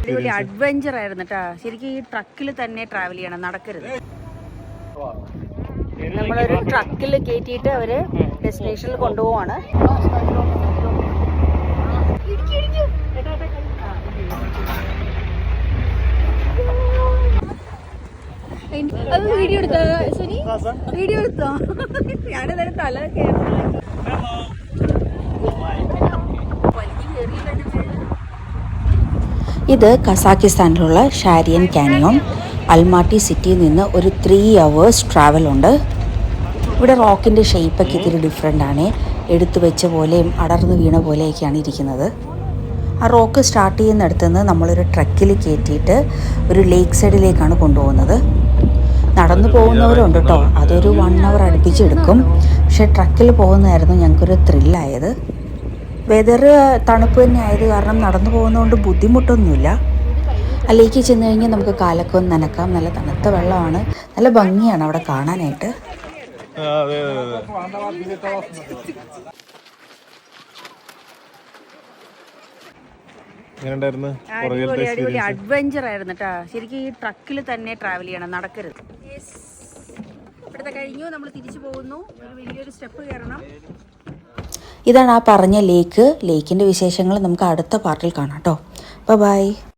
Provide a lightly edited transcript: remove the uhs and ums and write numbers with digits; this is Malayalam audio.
അടിപൊളി അഡ്വഞ്ചർ ആയിരുന്നു കേട്ടോ. ശരിക്കും ഈ ട്രക്കിൽ തന്നെ ട്രാവൽ ചെയ്യണം, നടക്കരുത്. നമ്മളൊരു ട്രക്കിൽ കയറ്റിയിട്ട് അവര് ഡെസ്റ്റിനേഷനിൽ കൊണ്ടുപോവാണ്. വീഡിയോ എടുത്തോ സുനി, വീഡിയോ എടുത്തോ? ഞാനെന്തായാലും തല ഇത് കസാക്കിസ്ഥാനിലുള്ള ഷാരിയൻ കാനിയോൺ. അൽമാട്ടി സിറ്റിയിൽ നിന്ന് ഒരു 3 hours ട്രാവൽ ഉണ്ട്. ഇവിടെ റോക്കിൻ്റെ ഷേപ്പൊക്കെ ഇത്തിരി ഡിഫറെൻ്റ് ആണ്. എടുത്തു വെച്ച പോലെയും അടർന്നു വീണ പോലെയൊക്കെയാണ് ഇരിക്കുന്നത്. ആ റോക്ക് സ്റ്റാർട്ട് ചെയ്യുന്നിടത്തു നിന്ന് നമ്മളൊരു ട്രക്കിൽ കയറ്റിയിട്ട് ഒരു ലേക്ക് സൈഡിലേക്കാണ് കൊണ്ടുപോകുന്നത്. നടന്നു പോകുന്നവരുണ്ട് കേട്ടോ, അതൊരു 1 hour അടുപ്പിച്ചെടുക്കും. പക്ഷേ ട്രക്കിൽ പോകുന്നതായിരുന്നു ഞങ്ങൾക്കൊരു ത്രില്ലായത്. വെതർ തണുപ്പ് തന്നെ ആയത് കാരണം നടന്നു പോകുന്നതുകൊണ്ട് ബുദ്ധിമുട്ടൊന്നുമില്ല. അതിലേക്ക് ചെന്ന് കഴിഞ്ഞാൽ നമുക്ക് കാലൊക്കെ ഒന്ന് നനക്കാം. നല്ല തണുത്ത വെള്ളമാണ്, നല്ല ഭംഗിയാണ് അവിടെ കാണാനായിട്ട്. അടിപൊളി അഡ്വഞ്ചർ ആയിരുന്നു കേട്ടോ. ശരിക്കും ഈ ട്രക്കിൽ തന്നെ ട്രാവൽ ചെയ്യണം, നടക്കരുത്. ഇവിടുത്തെ കഴിഞ്ഞു, നമ്മൾ തിരിച്ചു പോകുന്നു. ഒരു വലിയൊരു സ്റ്റെപ്പ് കയറണം. ഇതാണ് ആ പറഞ്ഞ ലേക്ക്. ലേക്കിൻ്റെ വിശേഷങ്ങൾ നമുക്ക് അടുത്ത പാർട്ടിൽ കാണാം കേട്ടോ. ബൈ.